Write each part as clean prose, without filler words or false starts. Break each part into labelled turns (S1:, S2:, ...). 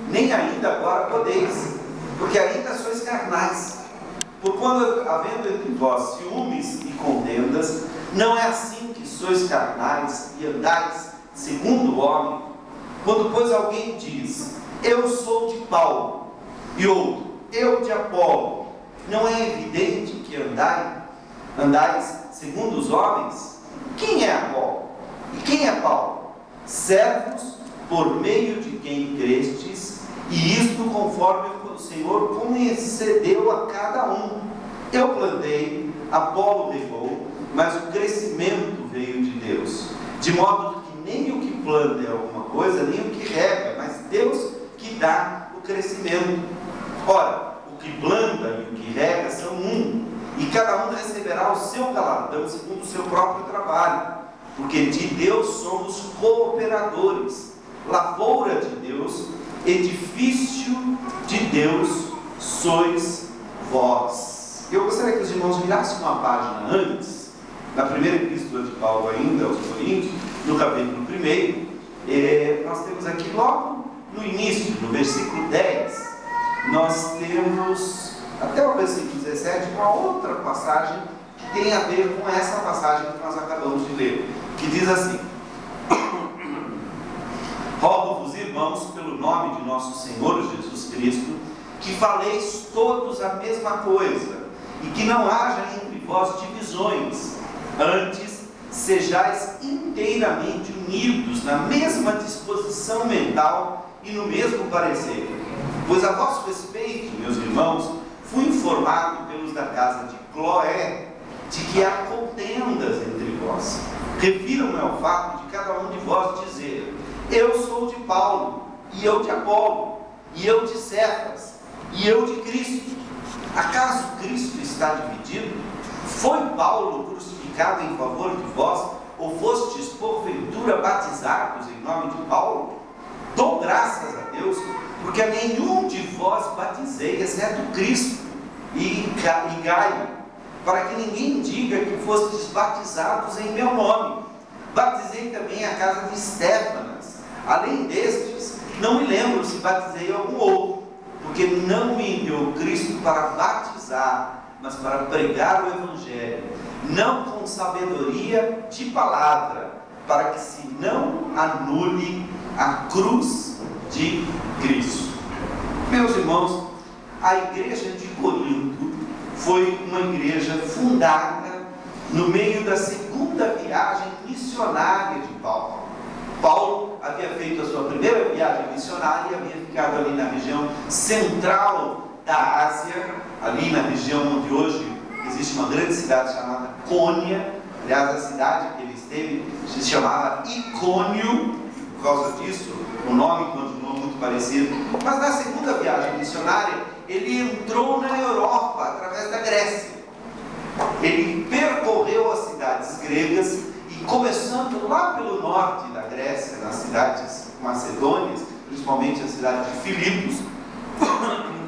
S1: nem ainda agora podeis, porque ainda sois carnais. Porquanto, havendo entre vós ciúmes e contendas, não é assim que sois carnais e andais segundo o homem? Quando, pois, alguém diz, eu sou de Paulo, e outro, eu de Apolo, não é evidente que andais segundo os homens? Quem é Apolo? E quem é Paulo? Servos por meio de quem crestes, e isto conforme o Senhor concedeu a cada um. Eu plantei, Apolo regou, mas o crescimento veio de Deus. De modo que nem o que planta é alguma coisa, nem o que rega, mas Deus que dá o crescimento. Ora, o que planta e o que rega são um, e cada um receberá o seu galardão segundo o seu próprio trabalho, porque de Deus somos cooperadores, lavoura de Deus, edifício de Deus sois vós. Eu gostaria que os irmãos virassem uma página antes, na primeira epístola de Paulo ainda aos Coríntios, no capítulo 1, nós temos aqui logo no início, no versículo 10, nós temos até o versículo 17 uma outra passagem que tem a ver com essa passagem que nós acabamos de ler, que diz assim: rogo-vos, irmãos, pelo nome de nosso Senhor Jesus Cristo, que faleis todos a mesma coisa, e que não haja entre vós divisões, antes sejais inteiramente unidos na mesma disposição mental e no mesmo parecer. Pois a vosso respeito, meus irmãos, fui informado pelos da casa de Cloé de que há contendas entre vós. Refiram-me ao fato de cada um de vós dizer, eu sou de Paulo, e eu de Apolo, e eu de Cefas, e eu de Cristo. Acaso Cristo está dividido? Foi Paulo crucificado em favor de vós, ou fostes porventura batizados em nome de Paulo? Dou graças a Deus, porque a nenhum de vós batizei, exceto Cristo e Gaio, para que ninguém diga que fostes batizados em meu nome. Batizei também a casa de Estéfanas. Além destes, não me lembro se batizei algum outro, porque não me enviou Cristo para batizar, mas para pregar o Evangelho, não com sabedoria de palavra, para que se não anule a cruz de Cristo. Meus irmãos, a igreja de Corinto foi uma igreja fundada no meio da segunda viagem missionária de Paulo. Paulo havia feito a sua primeira viagem missionária e havia ficado ali na região central da Ásia, ali na região onde hoje existe uma grande cidade chamada Cônia. Aliás, a cidade que ele esteve se chamava Icônio, por causa disso o nome continuou muito parecido. Mas na segunda viagem missionária ele entrou na Europa através da Grécia. Ele percorreu as cidades gregas e, começando lá pelo norte da Grécia, nas cidades macedônias, principalmente a cidade de Filipos,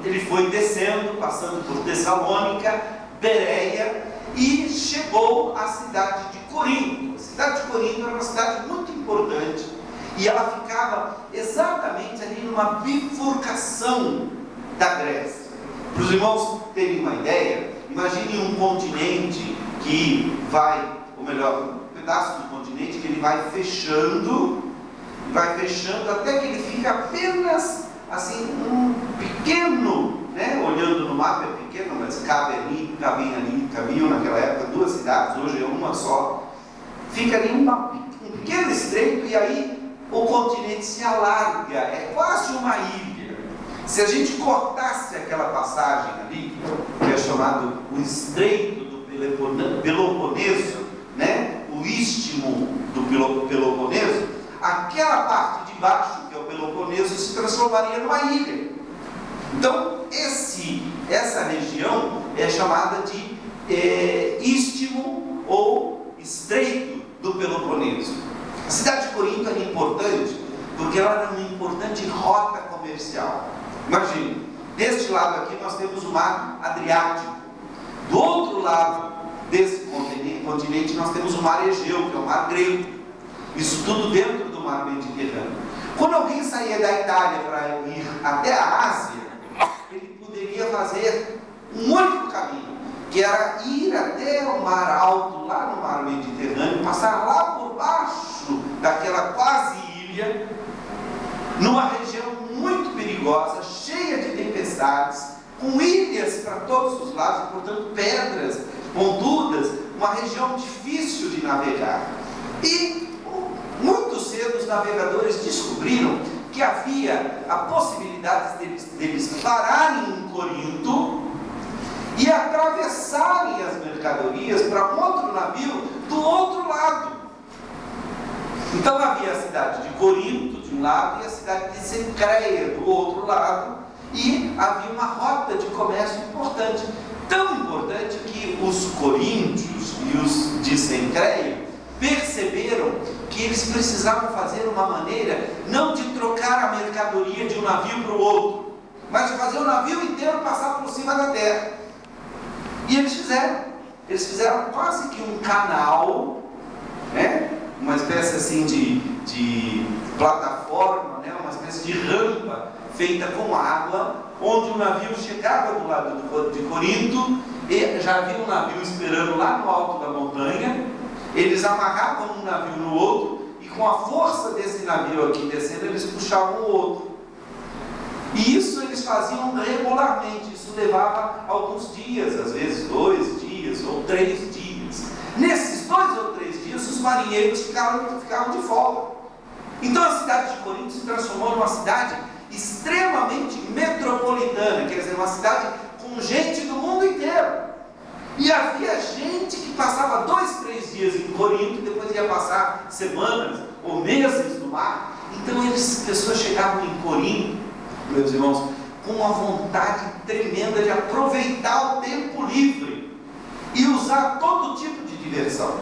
S1: ele foi descendo, passando por Tessalônica, Bereia, e chegou à cidade de Corinto. A cidade de Corinto era uma cidade muito importante e ela ficava exatamente ali numa bifurcação da Grécia. Para os irmãos terem uma ideia, imagine um continente que vai, ou melhor, um pedaço do continente que ele vai fechando até que ele fica apenas assim, um pequeno, né? Olhando no mapa é pequeno, mas cabiam naquela época duas cidades, hoje é uma só. Fica ali um pequeno estreito e aí o continente se alarga, é quase uma ilha. Se a gente cortasse aquela passagem ali, que é chamado o Estreito do Peloponeso, né? O Istmo do Peloponeso, aquela parte de baixo, que é o Peloponeso, se transformaria numa ilha. Então, essa região é chamada de Istmo ou Estreito do Peloponeso. A cidade de Corinto era importante porque ela era uma importante rota comercial. Imagine, deste lado aqui nós temos o mar Adriático, do outro lado desse continente nós temos o mar Egeu, que é o mar grego, isso tudo dentro do mar Mediterrâneo. Quando alguém saía da Itália para ir até a Ásia, ele poderia fazer um único caminho, que era ir até o Mar Alto, lá no Mar Mediterrâneo, passar lá por baixo daquela quase ilha, numa região muito perigosa, cheia de tempestades, com ilhas para todos os lados, portanto pedras pontudas, uma região difícil de navegar. E muito cedo os navegadores descobriram que havia a possibilidade deles pararem em Corinto e atravessarem as mercadorias para um outro navio do outro lado. Então havia a cidade de Corinto de um lado e a cidade de Cencreia do outro lado, e havia uma rota de comércio importante, tão importante que os coríntios e os de Cencreia perceberam que eles precisavam fazer uma maneira não de trocar a mercadoria de um navio para o outro, mas de fazer o navio inteiro passar por cima da terra. E eles fizeram quase que um canal, né? Uma espécie assim de plataforma, né? Uma espécie de rampa feita com água, onde o navio chegava do lado de Corinto, e já havia um navio esperando lá no alto da montanha. Eles amarravam um navio no outro, e com a força desse navio aqui descendo, eles puxavam o outro. E isso eles faziam regularmente. Isso levava alguns dias, às vezes 2 dias ou 3 dias. Nesses 2 ou 3 dias, os marinheiros ficavam de folga. Então a cidade de Corinto se transformou numa cidade extremamente metropolitana, quer dizer, uma cidade com gente do mundo inteiro. E havia gente que passava 2, 3 dias em Corinto e depois ia passar semanas ou meses no mar. Então as pessoas chegavam em Corinto, meus irmãos, com uma vontade tremenda de aproveitar o tempo livre e usar todo tipo de diversão.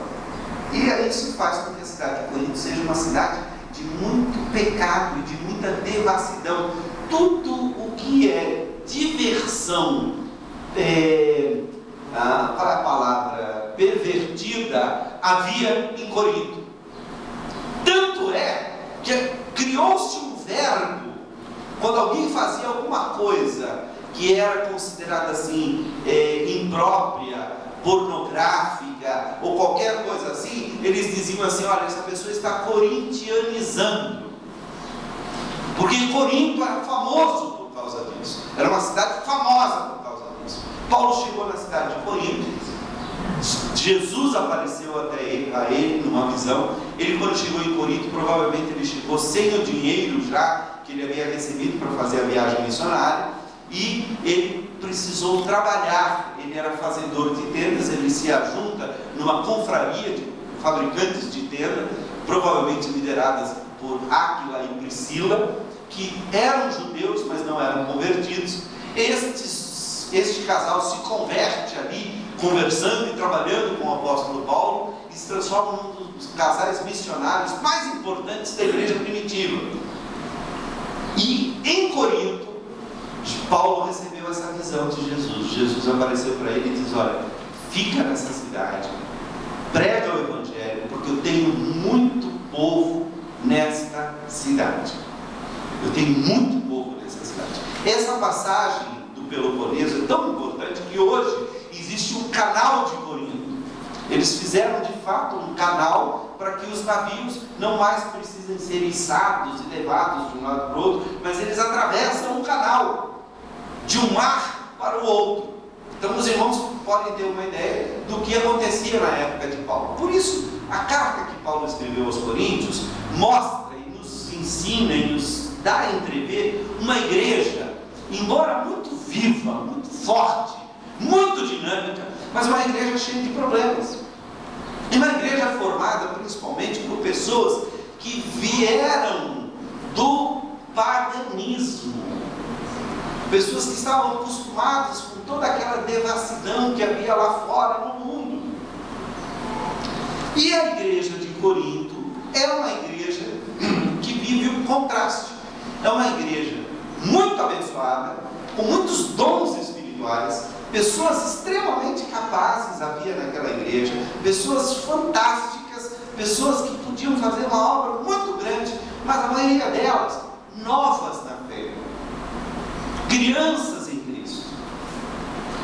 S1: E isso faz com que a cidade de Corinto seja uma cidade de muito pecado e de muita devassidão. Tudo o que é diversão, qual é a palavra? Pervertida, havia em Corinto. Tanto é que criou-se um verbo, quando alguém fazia alguma coisa que era considerada assim, imprópria, pornográfica ou qualquer coisa assim, eles diziam assim: olha, essa pessoa está corintianizando, porque Corinto era famoso por causa disso, era uma cidade famosa por causa disso. Paulo chegou na cidade de Corinto, Jesus apareceu até a ele numa visão. Ele, quando chegou em Corinto, provavelmente ele chegou sem o dinheiro já que ele havia recebido para fazer a viagem missionária, e ele precisou trabalhar. Ele era fazedor de tendas, ele se ajunta numa confraria de fabricantes de tenda, provavelmente lideradas por Áquila e Priscila, que eram judeus, mas não eram convertidos. Este casal se converte ali, conversando e trabalhando com o apóstolo Paulo, e se transforma num dos casais missionários mais importantes da igreja primitiva. E em Corinto, Paulo recebeu essa visão de Jesus. Jesus apareceu para ele e diz: olha, fica nessa cidade, prega o evangelho, porque eu tenho muito povo nesta cidade. Eu tenho muito povo nessa cidade. Essa passagem do Peloponeso é tão importante que hoje existe um canal de Corinto. Eles fizeram de fato um canal para que os navios não mais precisem ser içados e levados de um lado para o outro, mas eles atravessam um canal de um mar para o outro. Então os irmãos podem ter uma ideia do que acontecia na época de Paulo. Por isso, a carta que Paulo escreveu aos Coríntios mostra e nos ensina e nos dá a entrever uma igreja, embora muito viva, muito forte, muito dinâmica, mas uma igreja cheia de problemas. E uma igreja formada principalmente por pessoas que vieram do paganismo, pessoas que estavam acostumadas com toda aquela devassidão que havia lá fora no mundo. E a igreja de Corinto é uma igreja que vive o contraste. É uma igreja muito abençoada, com muitos dons espirituais, pessoas extremamente capazes havia naquela igreja, pessoas fantásticas, pessoas que podiam fazer uma obra muito grande, mas a maioria delas novas na fé, crianças em Cristo.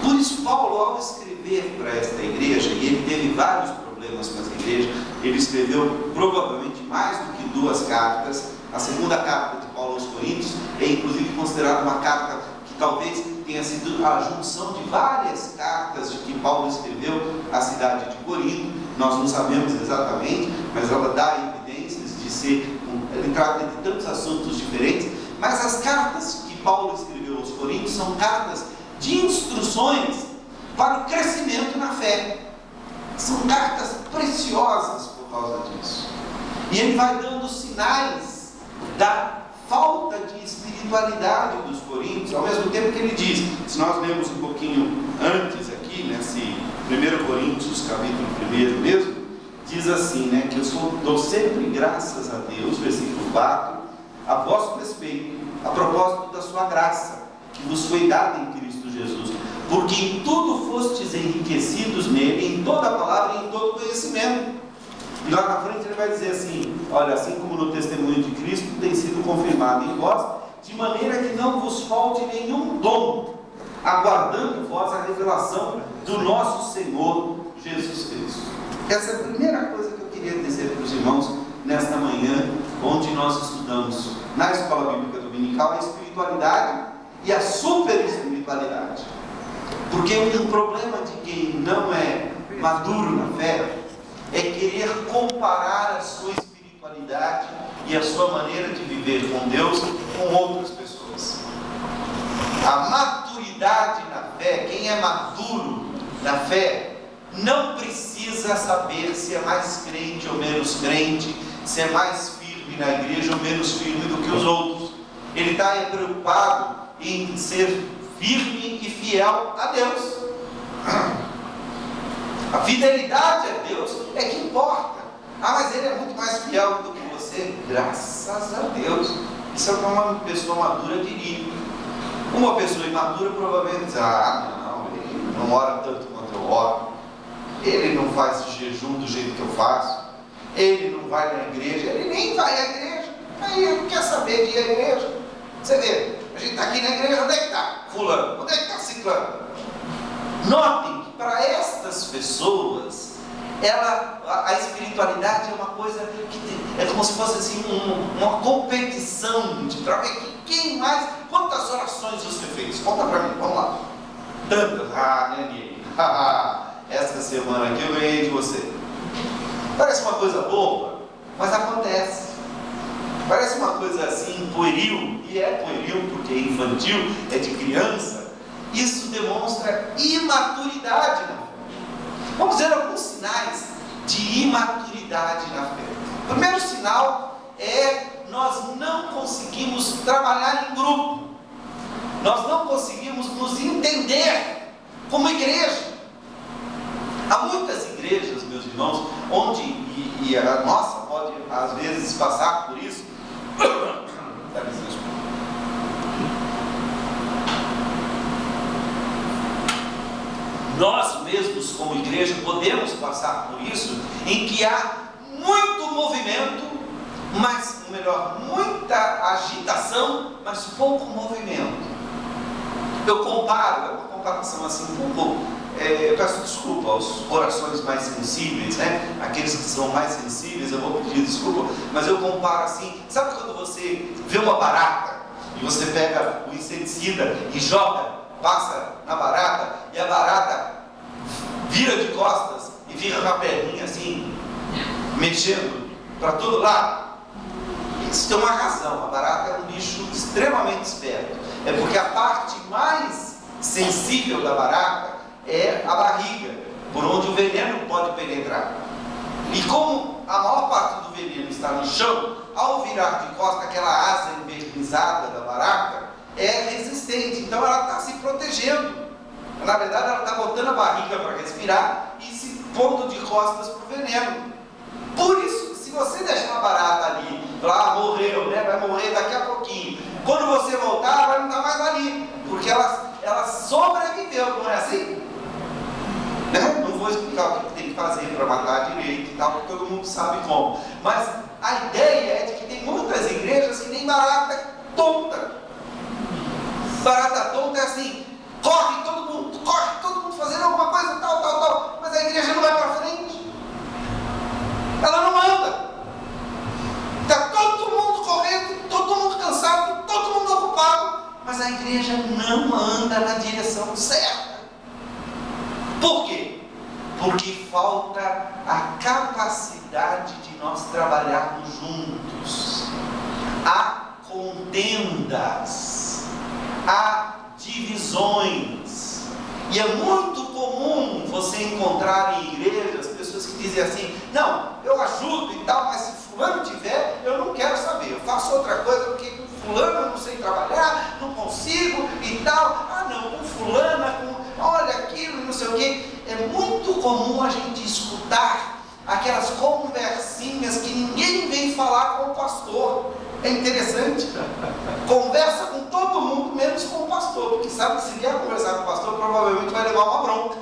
S1: Por isso Paulo, ao escrever para esta igreja, e ele teve vários problemas com essa igreja, ele escreveu provavelmente mais do que 2 cartas. A segunda carta de Paulo aos Coríntios é inclusive considerada uma carta que talvez tenha sido a junção de várias cartas de que Paulo escreveu à cidade de Corinto. Nós não sabemos exatamente, mas ela dá evidências de ser, ele trata de tantos assuntos diferentes. Mas as cartas que Paulo escreveu aos Coríntios são cartas de instruções para o crescimento na fé. São cartas preciosas por causa disso. E ele vai dando sinais da falta de espiritualidade dos coríntios, ao mesmo tempo que ele diz, se nós lemos um pouquinho antes aqui, nesse 1 Coríntios, capítulo 1 mesmo, diz assim, né, que eu dou sempre graças a Deus, versículo 4, a vosso respeito, a propósito da sua graça, que vos foi dada em Cristo Jesus, porque em tudo fostes enriquecidos nele, em toda a palavra e em todo conhecimento. E lá na frente ele vai dizer assim, olha, assim como no testemunho de Cristo tem sido confirmado em vós, de maneira que não vos falte nenhum dom, aguardando em vós a revelação do nosso Senhor Jesus Cristo. Essa é a primeira coisa que eu queria dizer para os irmãos nesta manhã, onde nós estudamos na Escola Bíblica Dominical a espiritualidade e a super espiritualidade. Porque um problema de quem não é maduro na fé é querer comparar a sua espiritualidade e a sua maneira de viver com Deus com outras pessoas. A maturidade na fé, quem é maduro na fé, não precisa saber se é mais crente ou menos crente, se é mais firme na igreja ou menos firme do que os outros. Ele está preocupado em ser firme e fiel a Deus. A fidelidade a Deus é que importa. Ah, mas ele é muito mais fiel do que você. Graças a Deus. Isso é o que uma pessoa madura diria. Uma pessoa imadura provavelmente diz, ele não ora tanto quanto eu oro, ele não faz jejum do jeito que eu faço, ele não vai na igreja, ele nem vai à igreja, aí ele não quer saber de ir à igreja. Você vê, a gente está aqui na igreja, onde é que está fulano? Onde é que está ciclano? Notem que para estas pessoas, a espiritualidade é uma coisa que é como se fosse assim, uma competição para ver quem mais, quantas orações você fez? Conta para mim, vamos lá. Tantas, ninguém. Essa semana aqui eu ganhei de você. Parece uma coisa boba, mas acontece. Parece uma coisa assim, pueril, e é pueril porque é infantil, é de criança. Isso demonstra imaturidade na fé. Vamos ver alguns sinais de imaturidade na fé. O primeiro sinal é nós não conseguimos trabalhar em grupo. Nós não conseguimos nos entender como igreja. Há muitas igrejas, meus irmãos, onde, e a nossa pode às vezes passar por isso. Nós mesmos como igreja podemos passar por isso, em que há muito movimento, mas, ou melhor, muita agitação, mas pouco movimento. Eu comparo, é uma comparação assim um pouco, eu peço desculpa aos corações mais sensíveis, né? Aqueles que são mais sensíveis, eu vou pedir desculpa, mas eu comparo assim, sabe quando você vê uma barata, e você pega o inseticida e joga, passa na barata, e a barata vira de costas e fica com a perninha assim, mexendo para todo lado? Isso tem uma razão, a barata é um bicho extremamente esperto, é porque a parte mais sensível da barata é a barriga, por onde o veneno pode penetrar. E como a maior parte do veneno está no chão, ao virar de costas, aquela asa envernizada da barata é resistente, então ela está se protegendo. Na verdade, ela está botando a barriga para respirar e se pondo de costas para o veneno. Por isso, se você deixar uma barata ali, lá morreu, né? Vai morrer daqui a pouquinho. Quando você voltar, ela vai não estar mais ali, porque ela sobreviveu, não é assim? Né? Não vou explicar o que tem que fazer para matar direito e tal, porque todo mundo sabe como. Mas a ideia é de que tem muitas nem barata tonta. Barata tonta é assim, corre todo mundo fazendo alguma coisa, tal, mas a igreja não vai para frente. Ela não anda. Está todo mundo correndo, todo mundo cansado, todo mundo ocupado, mas a igreja não anda na direção certa. Por quê? Porque falta a capacidade de nós trabalharmos juntos. Há contendas, há divisões. E é muito comum você encontrar em igrejas pessoas que dizem assim: não, eu ajudo e tal, mas se fulano tiver, eu não quero saber, eu faço outra coisa, porque com fulano eu não sei trabalhar, não consigo e tal. Ah não, com fulana, olha aquilo e não sei o quê. É muito comum a gente escutar aquelas conversinhas que ninguém vem falar com o pastor. É interessante. Conversa com todo mundo, menos com o pastor, porque sabe que se vier conversar com o pastor, provavelmente vai levar uma bronca.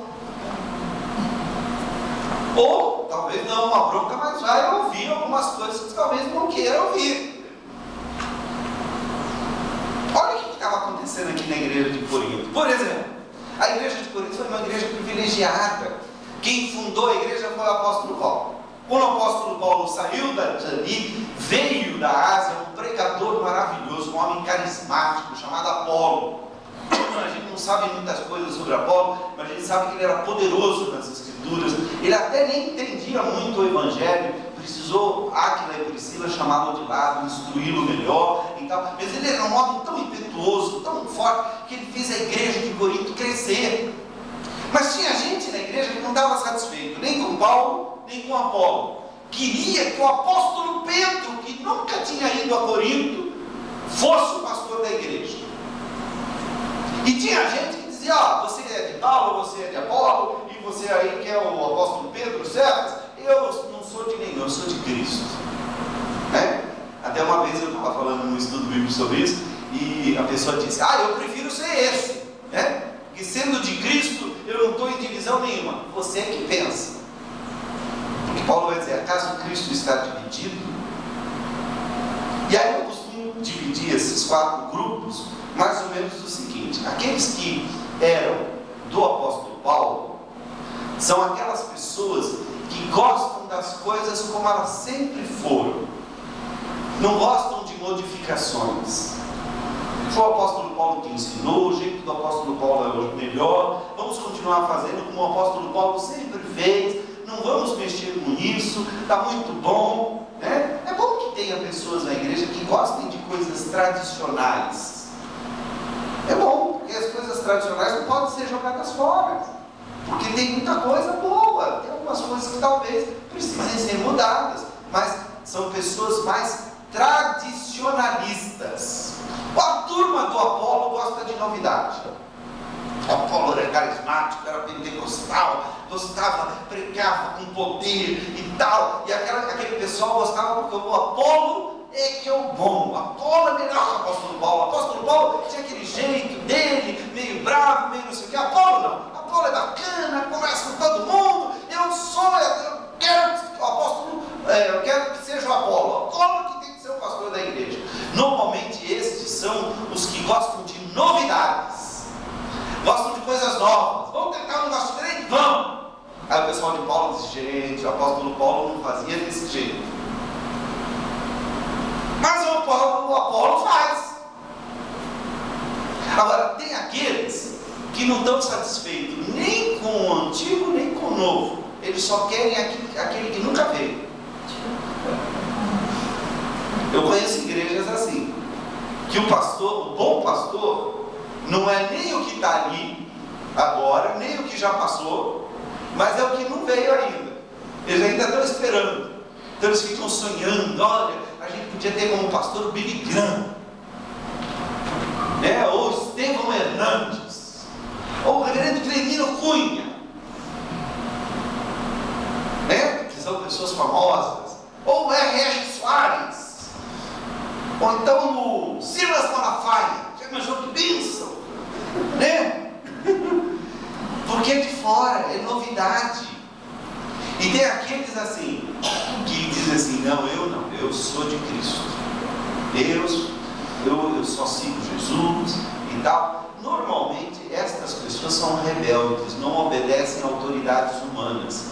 S1: Ou, talvez não uma bronca, mas vai ouvir algumas coisas que talvez não queira ouvir. Olha o que estava acontecendo aqui na igreja de Corinto. Por exemplo, a igreja de Corinto foi uma igreja privilegiada. Quem fundou a igreja foi o apóstolo Paulo. Quando o apóstolo Paulo saiu dali, veio da Ásia um pregador maravilhoso, um homem carismático chamado Apolo. A gente não sabe muitas coisas sobre Apolo, mas a gente sabe que ele era poderoso nas escrituras. Ele até nem entendia muito o evangelho, precisou Áquila e Priscila chamá-lo de lado, instruí-lo melhor e tal. Mas ele era um homem tão impetuoso, tão forte, que ele fez a igreja de Corinto crescer. Mas tinha gente na igreja que não estava satisfeito, nem com Paulo, nem com Apolo. Queria que o apóstolo Pedro, que nunca tinha ido a Corinto, fosse o pastor da igreja. E tinha gente que dizia: você é de Paulo, você é de Apolo, e você aí que é o apóstolo Pedro, certo? Eu não sou de nenhum, eu sou de Cristo. Né? Até uma vez eu estava falando num estudo bíblico sobre isso, e a pessoa disse: eu prefiro ser esse, né? Que sendo de Cristo, eu não estou em divisão nenhuma. Você é que pensa. Porque Paulo vai dizer: acaso Cristo está dividido? E aí eu costumo dividir esses 4 grupos mais ou menos do seguinte: aqueles que eram do apóstolo Paulo são aquelas pessoas que gostam das coisas como elas sempre foram, não gostam de modificações. Foi o apóstolo Paulo que ensinou, o jeito do apóstolo Paulo é o melhor, vamos continuar fazendo como o apóstolo Paulo sempre fez, não vamos mexer com isso, está muito bom, né? É bom que tenha pessoas na igreja que gostem de coisas tradicionais. É bom, porque as coisas tradicionais não podem ser jogadas fora, porque tem muita coisa boa, tem algumas coisas que talvez precisem ser mudadas, mas são pessoas mais tradicionalistas. A turma do Apolo gosta de novidade. O Apolo era carismático, era pentecostal, gostava, pregava com poder e tal, e aquele pessoal gostava porque o Apolo é que é o bom. O Apolo é melhor que o apóstolo Paulo. O apóstolo Paulo tinha aquele jeito dele, meio bravo, meio não sei o que. Apolo não. Apolo é bacana, conversa com todo mundo. Eu quero que o apóstolo, eu quero que seja o Apolo. O Apolo que tem que ser o pastor da igreja. Normalmente estes são os que gostam de novidades, gostam de coisas novas. Vamos tentar um negócio diferente? Vamos! Aí o pessoal de Paulo diz: gente, o apóstolo Paulo não fazia desse jeito. Mas o Apolo faz. Agora, tem aqueles que não estão satisfeitos nem com o antigo, nem com o novo. Eles só querem aquele que nunca veio. Eu conheço igrejas assim, que o bom pastor, não é nem o que está ali agora, nem o que já passou, mas é o que não veio ainda. Eles ainda estão esperando. Então eles ficam sonhando: olha, a gente podia ter como pastor o Billy Graham, né? Ou Estevão Hernandes, ou o reverendo Clemino Cunha, né? Que são pessoas famosas, ou o R.R. Soares, ou então o Silas Malafaia. Já imaginou que bênção, né? Porque é de fora, é novidade. E tem aqueles assim, que dizem assim: não, eu sou de Cristo. Deus, eu só sigo Jesus e tal. Normalmente estas pessoas são rebeldes, não obedecem a autoridades humanas.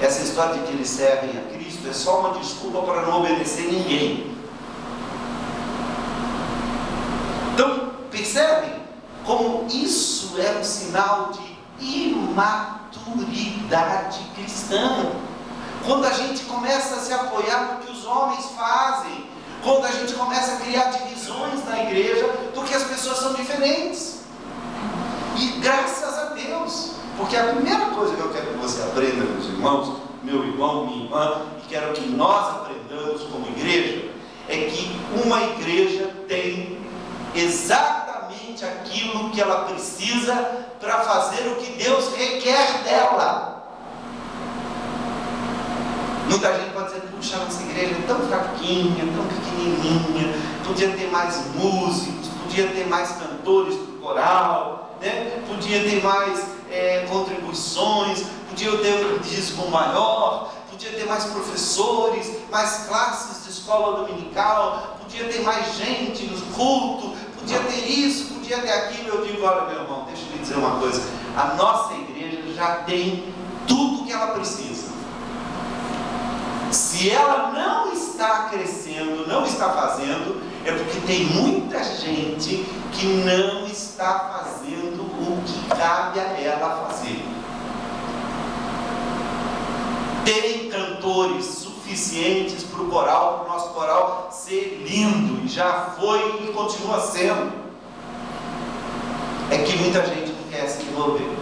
S1: Essa história de que eles servem a Cristo é só uma desculpa para não obedecer ninguém. Então, percebem como isso é um sinal de imaturidade cristã? Quando a gente começa a se apoiar no que os homens fazem, quando a gente começa a criar divisões na igreja, porque as pessoas são diferentes. E graças a Deus, porque a primeira coisa que eu quero que você aprenda, meus irmãos, meu irmão, minha irmã, e quero que nós aprendamos como igreja, é que uma igreja tem exatamente aquilo que ela precisa para fazer o que Deus requer dela. Muita gente pode dizer, puxa, nossa igreja é tão fraquinha, tão pequenininha, podia ter mais músicos, podia ter mais cantores do coral, né? Podia ter mais contribuições, podia ter um dízimo maior, podia ter mais professores, mais classes de escola dominical, podia ter mais gente no culto, podia ter isso, podia ter aquilo. Eu digo, olha meu irmão, deixa eu lhe dizer uma coisa, a nossa igreja já tem tudo que ela precisa. Se ela não está crescendo, não está fazendo, é porque tem muita gente que não está fazendo o que cabe a ela fazer. Tem cantores suficientes para o coral, para o nosso coral ser lindo, e já foi e continua sendo. É que muita gente não quer se envolver.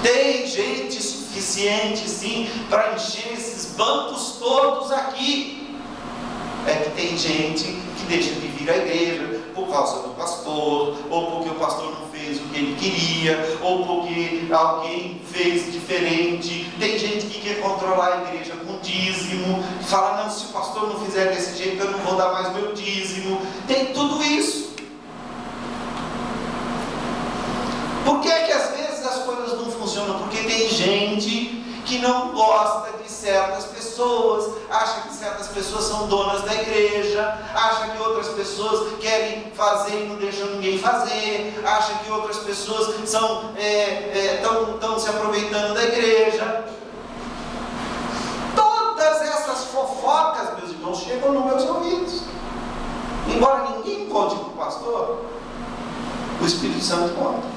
S1: Tem gente suficiente sim para encher esses bancos todos aqui. É que tem gente que deixa de vir à igreja por causa do pastor, ou porque o pastor não fez o que ele queria, ou porque alguém fez diferente. Tem gente que quer controlar a igreja com dízimo, fala, não, se o pastor não fizer desse jeito eu não vou dar mais meu dízimo. Tem tudo isso. Por que é que às vezes as coisas não funcionam? Porque tem gente que não gosta de certas pessoas, acha que certas pessoas são donas da igreja, acha que outras pessoas querem fazer e não deixam ninguém fazer, acha que outras pessoas estão se aproveitando da igreja. Todas essas fofocas, meus irmãos, chegam nos meus ouvidos. Embora ninguém conte para o pastor, o Espírito Santo conta.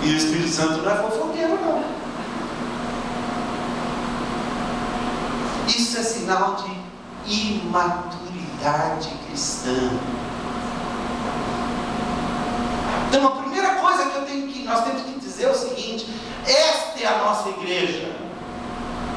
S1: E o Espírito Santo não é fofoqueiro, não. Isso é sinal de imaturidade cristã. Então a primeira coisa que nós temos que dizer é o seguinte: esta é a nossa igreja.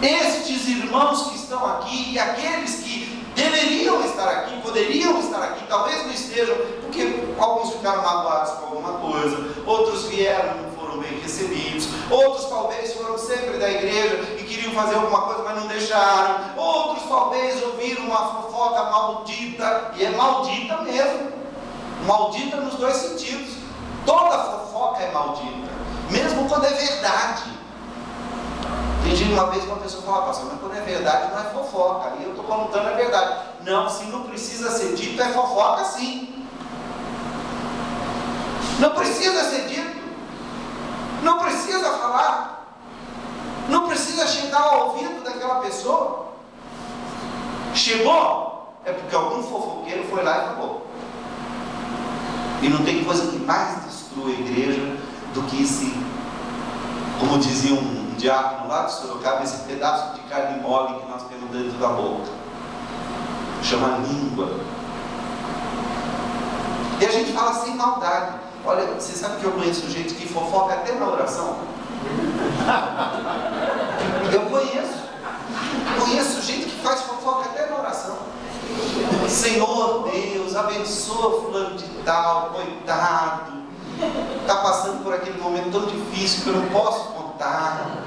S1: Estes irmãos que estão aqui e aqueles que deveriam estar aqui, poderiam estar aqui, talvez não estejam, porque alguns ficaram magoados com alguma coisa, outros vieram e não foram bem recebidos, outros talvez foram sempre da igreja e queriam fazer alguma coisa, mas não deixaram, outros talvez ouviram uma fofoca maldita, e é maldita mesmo, maldita nos dois sentidos. Toda fofoca é maldita, mesmo quando é verdade. Tem gente, uma vez uma pessoa fala, pastor, mas quando é verdade não é fofoca, aí eu estou contando a verdade. Não, se não precisa ser dito, é fofoca sim. Não precisa ser dito, não precisa falar, não precisa chegar ao ouvido daquela pessoa. Chegou, é porque algum fofoqueiro foi lá e acabou. E não tem coisa que mais destrua a igreja do que esse, como dizia um diácono lá de Sorocaba, esse pedaço de carne mole que nós temos dentro da boca, chama língua. E a gente fala sem maldade. Olha, você sabe que eu conheço gente que fofoca até na oração? Eu conheço gente que faz fofoca até na oração. Senhor Deus, abençoa fulano de tal, coitado, está passando por aquele momento tão difícil que eu não posso contar,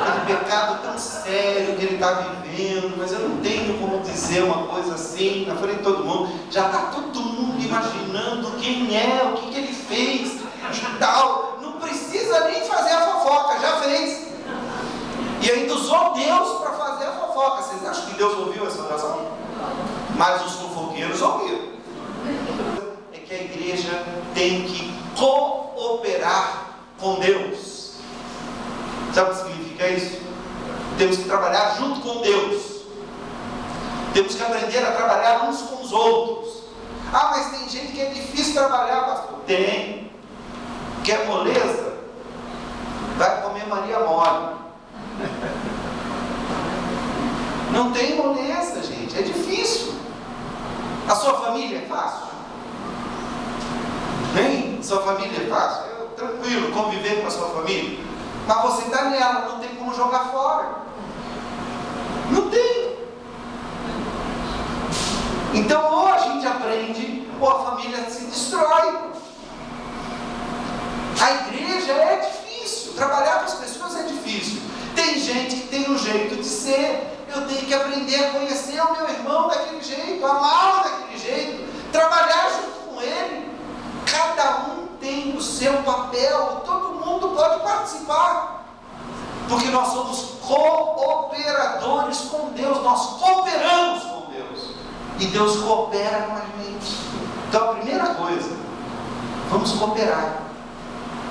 S1: aquele pecado tão sério que ele está vivendo, mas eu não tenho como dizer uma coisa assim na frente de todo mundo. Já está todo mundo imaginando quem é, o que ele fez e tal. Não precisa nem fazer a fofoca, já fez. E ainda usou Deus para fazer a fofoca. Vocês acham que Deus ouviu essa oração? Mas os fofoqueiros ouviram. É que a igreja tem que cooperar com Deus. Sabe o que significa isso? Temos que trabalhar junto com Deus. Temos que aprender a trabalhar uns com os outros. Ah, mas tem gente que é difícil trabalhar, pastor. Tem. Quer moleza? Vai comer Maria mole. Não tem moleza, gente. É difícil. A sua família é fácil? Nem? Sua família é fácil? É tranquilo conviver com a sua família. Mas você está nela, não tem como jogar fora. Não tem. Então ou a gente aprende, ou a família se destrói. A igreja é difícil. Trabalhar com as pessoas é difícil. Tem gente que tem um jeito de ser. Eu tenho que aprender a conhecer o meu irmão daquele jeito, amá-lo daquele jeito, trabalhar junto com ele. Cada um tem o seu papel, todo mundo pode participar, porque nós somos cooperadores com Deus, nós cooperamos com Deus, e Deus coopera com a gente. Então a primeira coisa, vamos cooperar.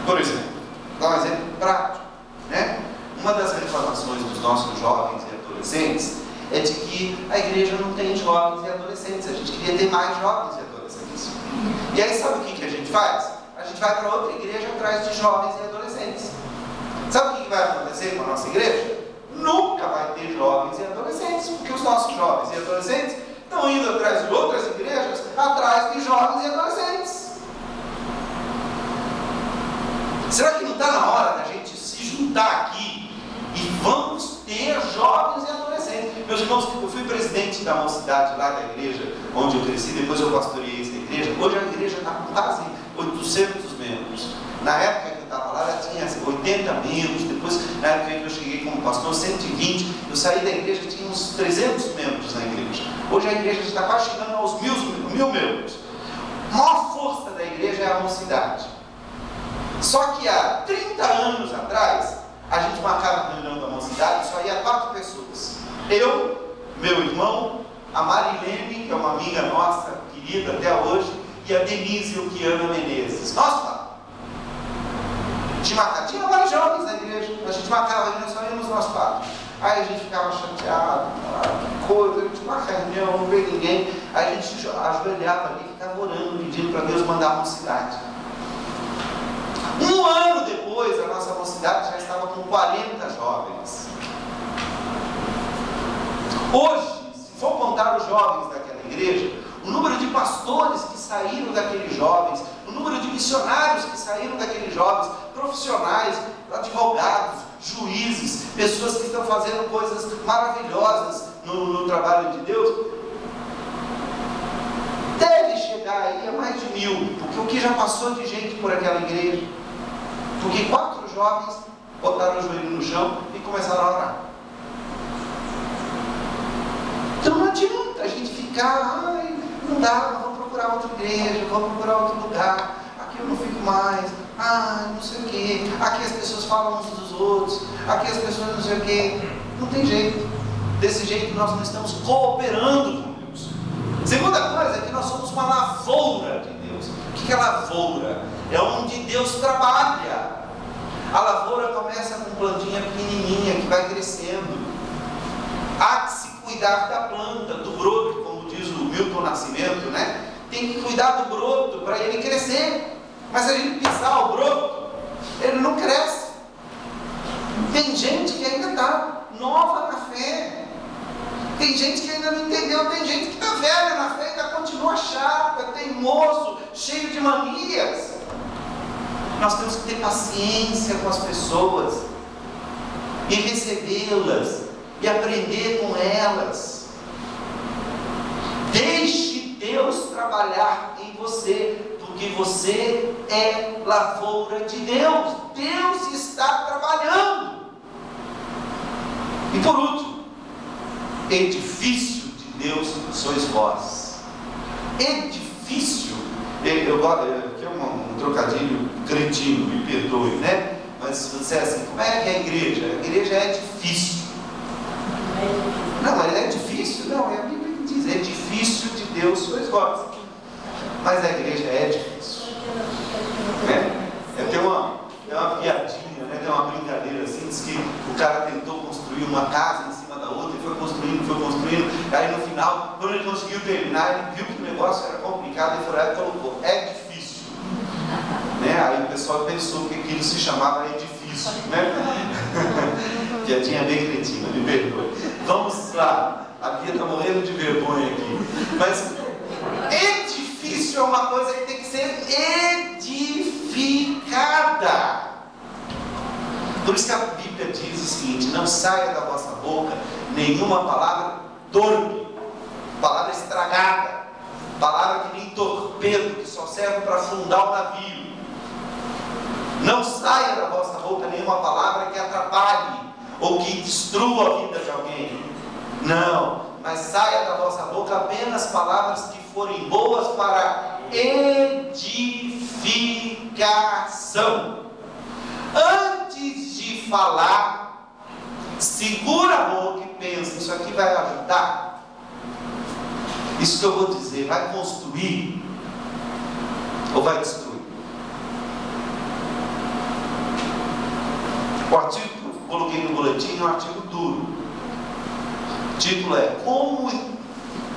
S1: Por exemplo, vou dar um exemplo prático, né? Uma das reclamações dos nossos jovens e adolescentes é de que a igreja não tem jovens e adolescentes. A gente queria ter mais jovens e adolescentes. E aí sabe o que a gente faz? A gente vai para outra igreja atrás de jovens e adolescentes. Sabe o que vai acontecer com a nossa igreja? Nunca vai ter jovens e adolescentes, porque os nossos jovens e adolescentes estão indo atrás de outras igrejas atrás de jovens e adolescentes. Será que não está na hora da gente se juntar aqui e vamos ter jovens e adolescentes? Meus irmãos, eu fui presidente da mocidade lá da igreja onde eu cresci, depois eu pastoreei essa igreja. Hoje a igreja está com quase 800 membros. Na época que eu estava lá, ela tinha 80 membros. Depois, na época que eu cheguei como pastor, 120. Eu saí da igreja, tinha uns 300 membros na igreja. Hoje a igreja está quase chegando aos 1000 membros. A maior força da igreja é a mocidade. Só que há 30 anos atrás, a gente marcava a reunião da mocidade e só ia 4 pessoas. Eu, meu irmão, a Marilene, que é uma amiga nossa, querida até hoje, e a Denise e o Kiana Menezes. Nós 4. Tinha vários jovens na igreja, a gente marcava a reunião, só íamos nós 4. Aí a gente ficava chateado, que coisa, a gente marca a reunião, não vê ninguém. Aí a gente ajoelhava ali, ficava orando, pedindo para Deus mandar a mocidade. Um ano depois, a nossa mocidade já estava com 40 jovens. Hoje, se for contar os jovens daquela igreja, o número de pastores que saíram daqueles jovens, o número de missionários que saíram daqueles jovens, profissionais, advogados, juízes, pessoas que estão fazendo coisas maravilhosas no trabalho de Deus, deve chegar aí a mais de 1000, porque o que já passou de gente por aquela igreja. Porque 4 jovens botaram o joelho no chão e começaram a orar. Então não adianta a gente ficar, ai, não dá, vou procurar outra igreja, vou procurar outro lugar, aqui eu não fico mais, não sei o que, aqui as pessoas falam uns dos outros, aqui as pessoas não sei o que. Não tem jeito. Desse jeito nós não estamos cooperando com Deus. Segunda coisa é que nós somos uma lavoura de Deus. O que é lavoura? É onde Deus trabalha. A lavoura começa com plantinha pequenininha que vai crescendo. Há que se cuidar da planta, do broto, como diz o Milton Nascimento, né? Tem que cuidar do broto para ele crescer. Mas se a gente pisar o broto, ele não cresce. Tem gente que ainda está nova na fé. Tem gente que ainda não entendeu. Tem gente que está velha na fé e ainda continua chata, teimoso, cheio de manias. Nós temos que ter paciência com as pessoas e recebê-las e aprender com elas. Deixe Deus trabalhar em você, porque você é lavoura de Deus. Deus está trabalhando. E por último, edifício de Deus sois vós. Edifício, aqui é um trocadilho cretino, me perdoe, né? Mas se você é assim, como é que é a igreja? A igreja é edifício. Não, ela é difícil. negócio. Mas a igreja é difícil. Tem uma piadinha, né? Tem uma brincadeira assim, diz que o cara tentou construir uma casa em cima da outra e foi construindo, aí no final, quando ele conseguiu terminar, ele viu que o negócio era complicado e foi lá e colocou, é difícil. Né? Aí o pessoal pensou que aquilo se chamava edifício, né? Piadinha bem cretina, me perdoe. Vamos lá, a Bia está morrendo de vergonha aqui. Mas edifício é uma coisa que tem que ser edificada. Por isso que a Bíblia diz o seguinte: não saia da vossa boca nenhuma palavra torpe, palavra estragada, palavra que nem torpedo, que só serve para afundar o navio. Não saia da vossa boca nenhuma palavra que atrapalhe ou que destrua a vida de alguém. Não, mas saia da vossa boca apenas palavras que forem boas para edificação. Antes de falar, segura a boca e pensa: isso aqui vai ajudar? Isso que eu vou dizer vai construir ou vai destruir? O artigo que eu coloquei no boletim é um artigo duro. O título é: como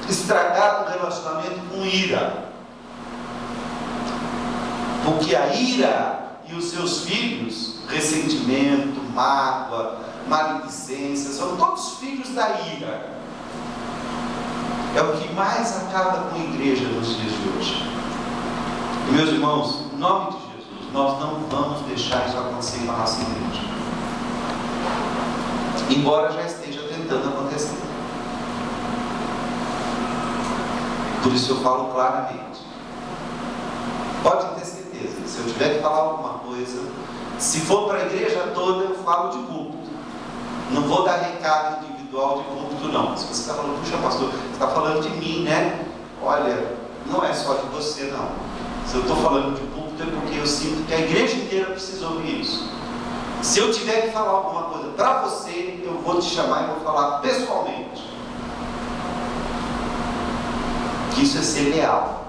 S1: estragar o relacionamento com ira. Porque a ira e os seus filhos, ressentimento, mágoa, maledicência, são todos filhos da ira. É o que mais acaba com a igreja nos dias de hoje. E, meus irmãos, em nome de Jesus, nós não vamos deixar isso acontecer com a nossa igreja, embora já esteja tentando acontecer. Por isso eu falo claramente. Pode ter certeza que se eu tiver que falar alguma coisa, se for para a igreja toda, eu falo de púlpito. Não vou dar recado individual de púlpito, não. Se você está falando: puxa, pastor, você está falando de mim, né? Olha, não é só de você, não. Se eu estou falando de púlpito é porque eu sinto que a igreja inteira precisa ouvir isso. Se eu tiver que falar alguma coisa para você, eu vou te chamar e vou falar pessoalmente. Que isso é ser leal.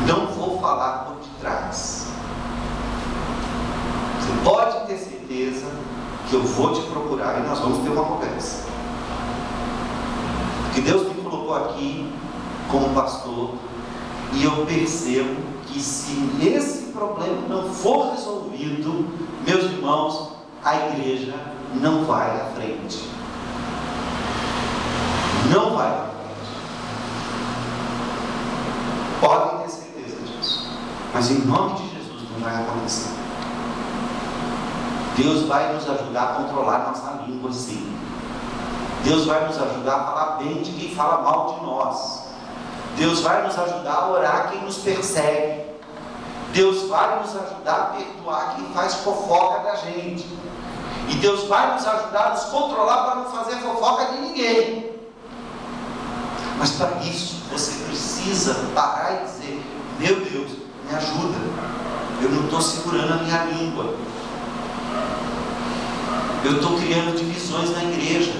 S1: Não vou falar por detrás. Você pode ter certeza que eu vou te procurar e nós vamos ter uma conversa. Porque Deus me colocou aqui como pastor e eu percebo que se esse problema não for resolvido, meus irmãos, a igreja não vai à frente. Não vai à frente. Podem ter certeza disso. Mas em nome de Jesus não vai acontecer. Deus vai nos ajudar a controlar nossa língua, sim. Deus vai nos ajudar a falar bem de quem fala mal de nós. Deus vai nos ajudar a orar quem nos persegue. Deus vai nos ajudar a perdoar quem faz fofoca da gente. E Deus vai nos ajudar a nos controlar para não fazer fofoca de ninguém. Mas para isso você precisa parar e dizer: meu Deus, me ajuda. Eu não estou segurando a minha língua. Eu estou criando divisões na igreja.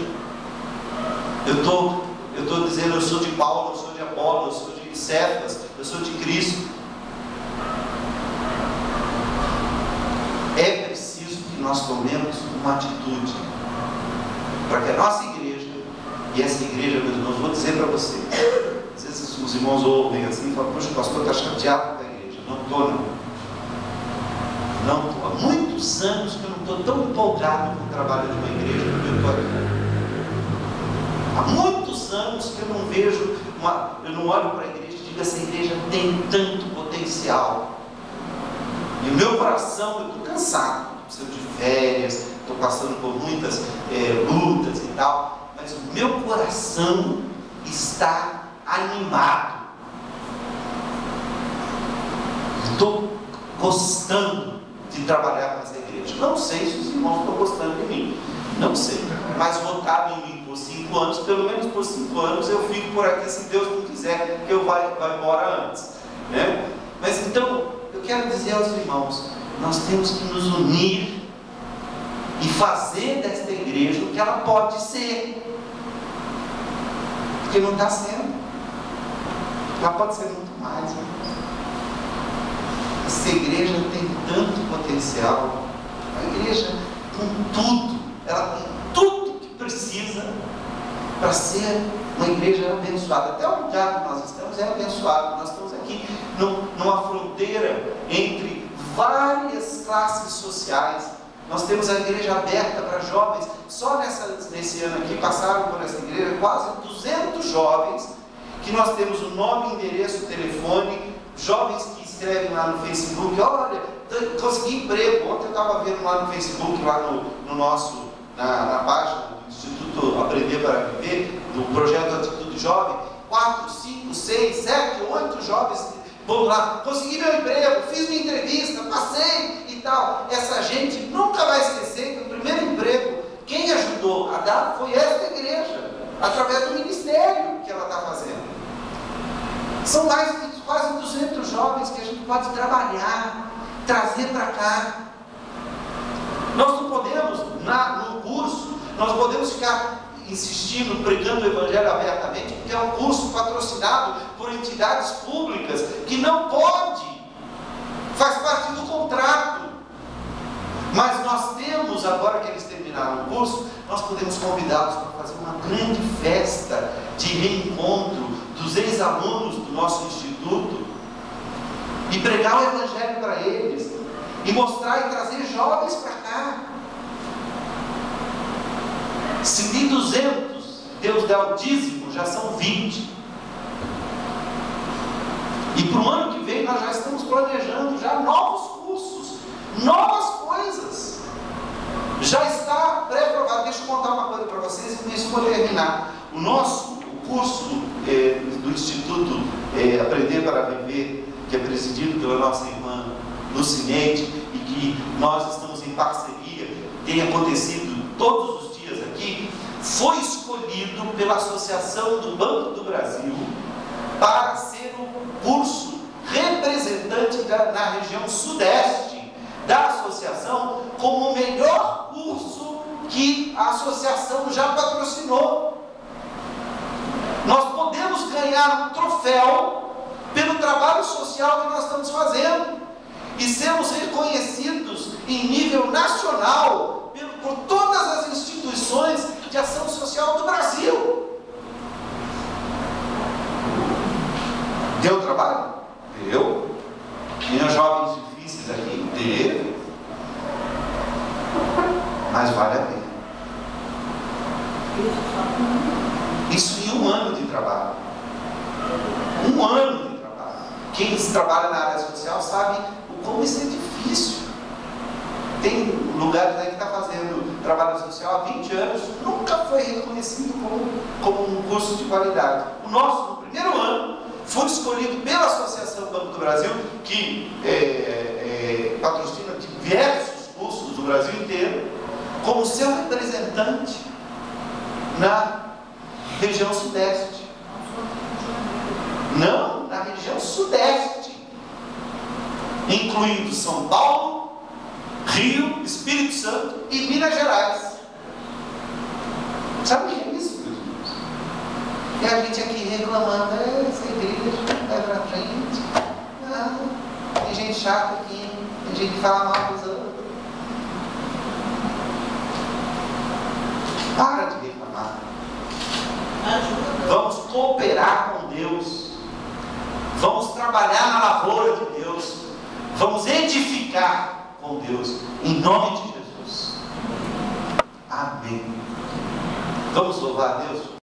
S1: Eu estou dizendo: eu sou de Paulo, eu sou de Apolo, eu sou de Cefas, eu sou de Cristo. É preciso que nós tomemos uma atitude para que a nossa igreja, e essa igreja, meus irmãos, vou dizer para você, às vezes os irmãos ouvem assim e falam: puxa, o pastor está chateado com a igreja. Não estou, não. Não estou. Há muitos anos que eu não estou tão empolgado com o trabalho de uma igreja como eu estou aqui. Há muitos anos que eu não vejo, eu não olho para a igreja e digo: essa igreja tem tanto potencial. E o meu coração, eu estou cansado, preciso de férias, estou passando por muitas lutas e tal, mas o meu coração está animado. Estou gostando de trabalhar com essa igreja. Não sei se os irmãos estão gostando de mim, não sei, mas votaram em mim por 5 anos, pelo menos por 5 anos eu fico por aqui, se Deus não quiser que eu vá embora antes, né? Mas então, eu quero dizer aos irmãos: nós temos que nos unir e fazer desta igreja o que ela pode ser, porque não está sendo.
S2: Ela pode ser muito mais. Essa igreja tem tanto potencial. A igreja com tudo, ela tem tudo que precisa para ser uma igreja abençoada. Até o lugar que nós estamos é abençoado. Nós estamos aqui numa fronteira entre várias classes sociais. Nós temos a igreja aberta para jovens. Só nesse ano aqui passaram por essa igreja quase 200 jovens, que nós temos o nome, endereço, telefone, jovens que escrevem lá no Facebook: olha, consegui emprego. Ontem eu estava vendo lá no Facebook, lá na página do Instituto Aprender para Viver, do projeto Atitude Jovem, 4, 5, 6, 7, 8 jovens vão lá: consegui meu emprego, fiz minha entrevista, passei e tal. Essa gente nunca vai esquecer que o primeiro emprego, quem ajudou a dar foi esta igreja, através do ministério que ela está fazendo. São mais de quase 200 jovens que a gente pode trabalhar, trazer para cá. Nós não podemos, no curso, nós podemos ficar insistindo, pregando o Evangelho abertamente, porque é um curso patrocinado por entidades públicas, que não pode, faz parte do contrato. Mas nós temos, agora que eles terminaram o curso, nós podemos convidá-los para fazer uma grande festa de reencontro dos ex-alunos do nosso instituto, e pregar o Evangelho para eles, e mostrar e trazer jovens para cá. Se de 200 Deus dá o dízimo, já são 20. E para o ano que vem nós já estamos planejando já novos cursos, novas coisas. Já está pré-aprovado. Deixa eu contar uma coisa para vocês e com isso eu vou terminar. O curso do Instituto Aprender para Viver, que é presidido pela nossa irmã Lucineide, e que nós estamos em parceria, tem acontecido todos os dias aqui, foi escolhido pela Associação do Banco do Brasil para ser o curso representante na região sudeste da associação, como o melhor curso que a associação já patrocinou. Nós podemos ganhar um troféu pelo trabalho social que nós estamos fazendo e sermos reconhecidos em nível nacional por todas as instituições de ação social do Brasil. Deu trabalho? Deu. Tinha jovens difíceis aqui? Teve. Mas vale a pena. Isso em um ano de trabalho. Um ano de trabalho. Quem trabalha na área social sabe como isso é difícil. Tem lugares aí que está fazendo trabalho social há 20 anos, nunca foi reconhecido como um curso de qualidade. O nosso, no primeiro ano, foi escolhido pela Associação Banco do Brasil, que patrocina diversos cursos do Brasil inteiro, como seu representante na região sudeste. Não, na região sudeste, incluindo São Paulo, Rio, Espírito Santo e Minas Gerais. Sabe o que é isso, meus irmãos? E a gente aqui reclamando: essa igreja não vai pra frente, tem gente chata aqui, tem gente que fala mal dos outros. Para de reclamar. Vamos cooperar com Deus, vamos trabalhar na lavoura de Deus, vamos edificar com Deus, em nome de Jesus. Amém. Vamos louvar a Deus?